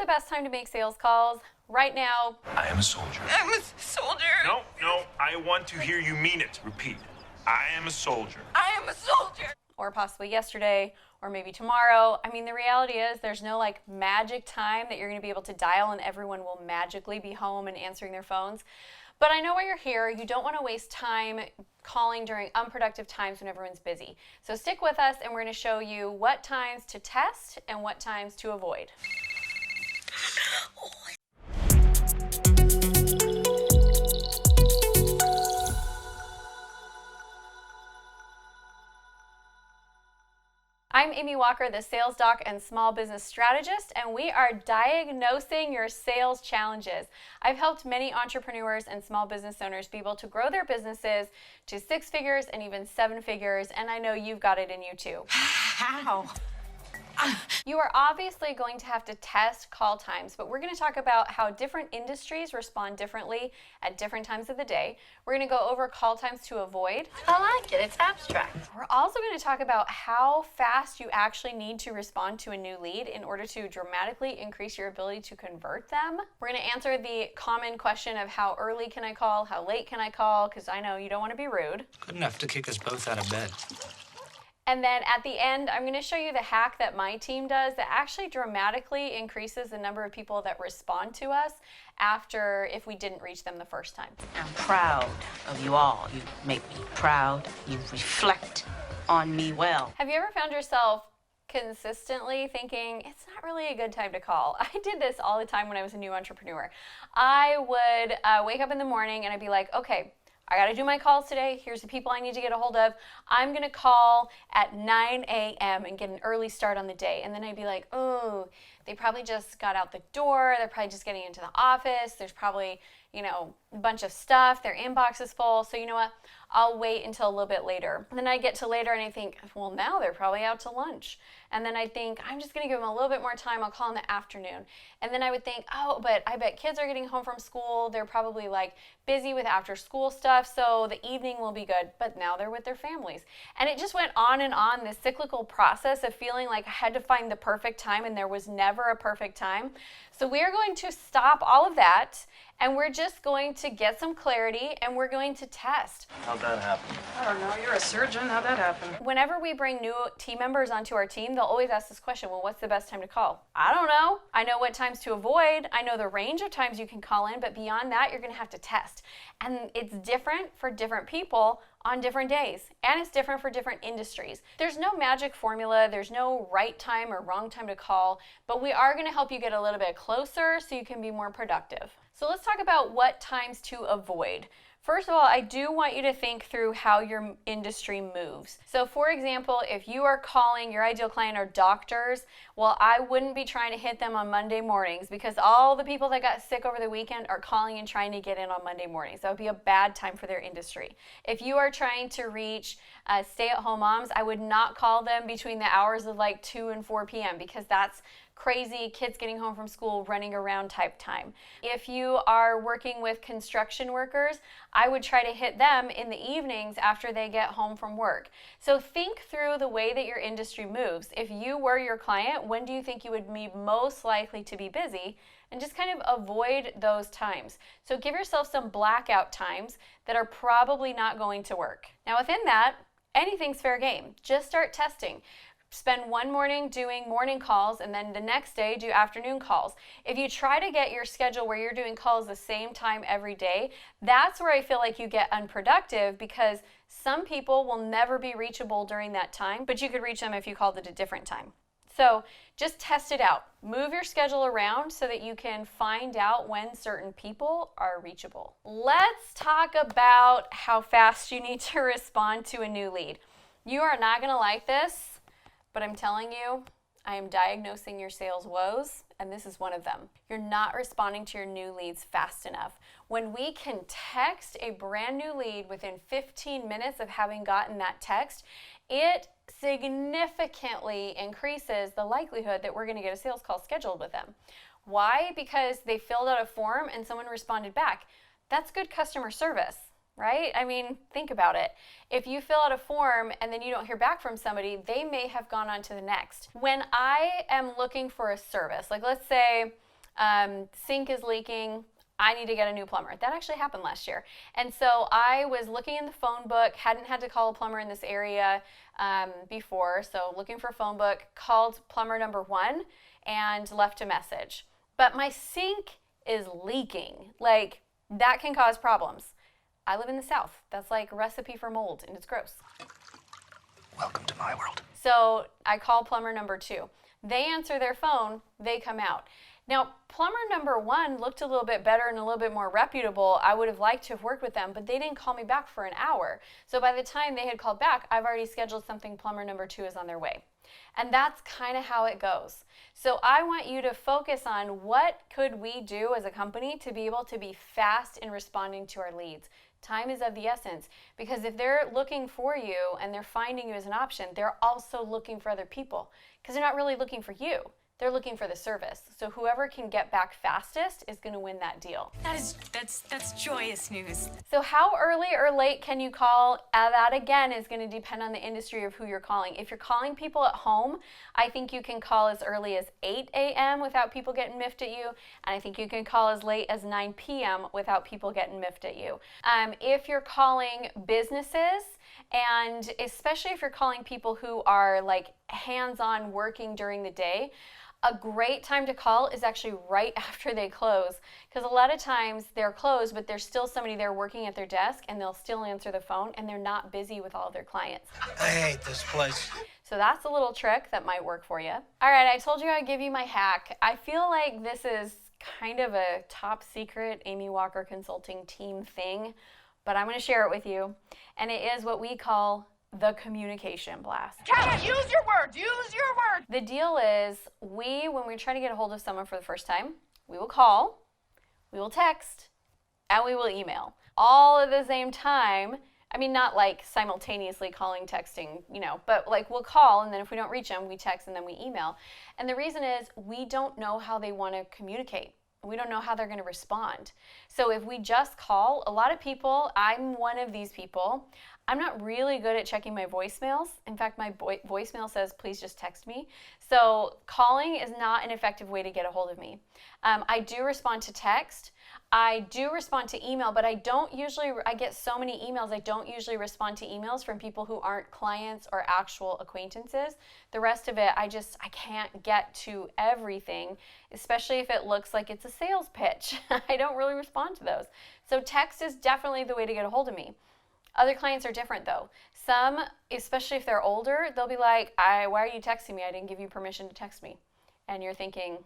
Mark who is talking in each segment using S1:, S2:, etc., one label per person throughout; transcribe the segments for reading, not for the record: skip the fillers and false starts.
S1: best time to make sales calls? Right now.
S2: I am a soldier.
S3: I'm a soldier.
S2: No, I want to hear you mean it. Repeat. I am a soldier.
S3: I am a soldier.
S1: Or possibly yesterday, or maybe tomorrow. I mean, the reality is there's no like magic time that you're going to be able to dial and everyone will magically be home and answering their phones. But I know why you're here. You don't want to waste time calling during unproductive times when everyone's busy. So stick with us and we're going to show you what times to test and what times to avoid. I'm Amy Walker, the sales doc and small business strategist, and we are diagnosing your sales challenges. I've helped many entrepreneurs and small business owners be able to grow their businesses to 6 figures and even 7 figures, and I know you've got it in you too.
S3: How?
S1: You are obviously going to have to test call times, but we're going to talk about how different industries respond differently at different times of the day. We're going to go over call times to avoid.
S3: I like it. It's abstract.
S1: We're also going to talk about how fast you actually need to respond to a new lead in order to dramatically increase your ability to convert them. We're going to answer the common question of how early can I call, how late can I call, because I know you don't want to be rude.
S4: Good enough to kick us both out of bed.
S1: And then at the end, I'm going to show you the hack that my team does that actually dramatically increases the number of people that respond to us after if we didn't reach them the first time.
S3: I'm proud of you all. You make me proud. You reflect on me well.
S1: Have you ever found yourself consistently thinking, it's not really a good time to call? I did this all the time when I was a new entrepreneur. I would wake up in the morning and I'd be like, okay, I got to do my calls today. Here's the people I need to get a hold of. I'm going to call at 9 a.m. and get an early start on the day. And then I'd be like, oh, they probably just got out the door. They're probably just getting into the office. There's probably, a bunch of stuff. Their inbox is full. So you know what? I'll wait until a little bit later. And then I get to later and I think, well, now they're probably out to lunch. And then I think, I'm just going to give them a little bit more time. I'll call in the afternoon. And then I would think, oh, but I bet kids are getting home from school. They're probably like busy with after school stuff. So the evening will be good. But now they're with their families. And it just went on and on, this cyclical process of feeling like I had to find the perfect time and there was never a perfect time. So we're going to stop all of that and we're just going to get some clarity and we're going to test.
S2: How'd that happen?
S3: I don't know. You're a surgeon. How'd that happen?
S1: Whenever we bring new team members onto our team, they'll always ask this question, well, what's the best time to call? I don't know. I know what times to avoid. I know the range of times you can call in, but beyond that, you're going to have to test. And it's different for different people on different days, and it's different for different industries. There's no magic formula, there's no right time or wrong time to call, but we are going to help you get a little bit closer so you can be more productive. So let's talk about what times to avoid. First of all, I do want you to think through how your industry moves. So for example, if you are calling, your ideal client are doctors, well, I wouldn't be trying to hit them on Monday mornings because all the people that got sick over the weekend are calling and trying to get in on Monday mornings. That would be a bad time for their industry. If you are trying to reach stay-at-home moms, I would not call them between the hours of like 2 and 4 p.m. because that's crazy kids getting home from school, running around type time. If you are working with construction workers, I would try to hit them in the evenings after they get home from work. So think through the way that your industry moves. If you were your client, when do you think you would be most likely to be busy? And just kind of avoid those times. So give yourself some blackout times that are probably not going to work. Now within that, anything's fair game. Just start testing. Spend one morning doing morning calls and then the next day do afternoon calls. If you try to get your schedule where you're doing calls the same time every day, that's where I feel like you get unproductive because some people will never be reachable during that time, but you could reach them if you called it a different time. So just test it out. Move your schedule around so that you can find out when certain people are reachable. Let's talk about how fast you need to respond to a new lead. You are not going to like this, but I'm telling you, I am diagnosing your sales woes, and this is one of them. You're not responding to your new leads fast enough. When we can text a brand new lead within 15 minutes of having gotten that text, it significantly increases the likelihood that we're going to get a sales call scheduled with them. Why? Because they filled out a form and someone responded back. That's good customer service. Right? I mean, think about it. If you fill out a form and then you don't hear back from somebody, they may have gone on to the next. When I am looking for a service, like let's say Sink is leaking. I need to get a new plumber. That actually happened last year. And so I was looking in the phone book, hadn't had to call a plumber in this area before, so looking for a phone book, called plumber number 1 and left a message. But my sink is leaking. Like, that can cause problems. I live in the South. That's like a recipe for mold, and it's gross.
S4: Welcome to my world.
S1: So I call plumber number 2. They answer their phone, they come out. Now, plumber number 1 looked a little bit better and a little bit more reputable. I would have liked to have worked with them, but they didn't call me back for an hour. So by the time they had called back, I've already scheduled something. Plumber number 2 is on their way. And that's kind of how it goes. So I want you to focus on what could we do as a company to be able to be fast in responding to our leads. Time is of the essence, because if they're looking for you and they're finding you as an option, they're also looking for other people, because they're not really looking for you. They're looking for the service. So whoever can get back fastest is going to win that deal.
S5: That's joyous news.
S1: So how early or late can you call? That again is going to depend on the industry of who you're calling. If you're calling people at home, I think you can call as early as 8 a.m. without people getting miffed at you. And I think you can call as late as 9 p.m. without people getting miffed at you. If you're calling businesses, and especially if you're calling people who are like hands-on working during the day, a great time to call is actually right after they close, because a lot of times they're closed, but there's still somebody there working at their desk, and they'll still answer the phone, and they're not busy with all of their clients.
S4: I hate this place.
S1: So that's a little trick that might work for you. All right, I told you I'd give you my hack. I feel like this is kind of a top secret Amy Walker Consulting team thing, but I'm going to share it with you, and it is what we call the communication blast.
S5: Use your words. Use your words.
S1: The deal is, when we're trying to get a hold of someone for the first time, we will call, we will text, and we will email. All at the same time. I mean, not like simultaneously calling, texting, but like we'll call, and then if we don't reach them, we text, and then we email. And the reason is, we don't know how they want to communicate. We don't know how they're going to respond. So if we just call, a lot of people, I'm one of these people, I'm not really good at checking my voicemails. In fact, my voicemail says, please just text me. So calling is not an effective way to get a hold of me. I do respond to text. I do respond to email, but I get so many emails, I don't usually respond to emails from people who aren't clients or actual acquaintances. The rest of it, I can't get to everything, especially if it looks like it's a sales pitch. I don't really respond to those. So text is definitely the way to get a hold of me. Other clients are different though. Some, especially if they're older, they'll be like, why are you texting me? I didn't give you permission to text me. And you're thinking,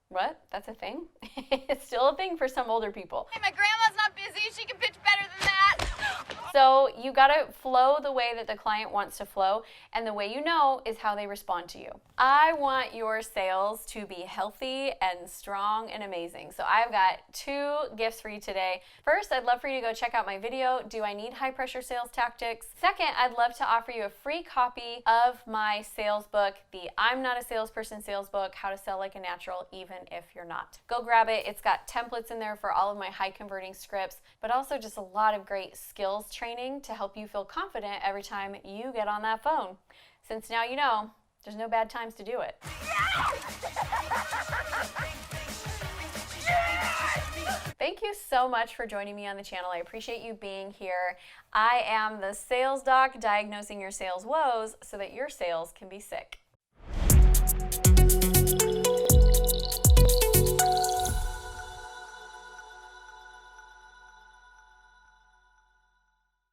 S1: what? That's a thing? It's still a thing for some older people.
S5: Hey, my grandma's not busy. She can pitch better than that.
S1: So you gotta flow the way that the client wants to flow, and the way you know is how they respond to you. I want your sales to be healthy and strong and amazing. So I've got 2 gifts for you today. First, I'd love for you to go check out my video, Do I Need High Pressure Sales Tactics? Second, I'd love to offer you a free copy of my sales book, the I'm Not a Salesperson sales book, How to Sell Like a Natural Even If You're Not. Go grab it. It's got templates in there for all of my high converting scripts, but also just a lot of great skills training to help you feel confident every time you get on that phone. Since now you know, there's no bad times to do it. Thank you so much for joining me on the channel. I appreciate you being here. I am the sales doc diagnosing your sales woes so that your sales can be sick.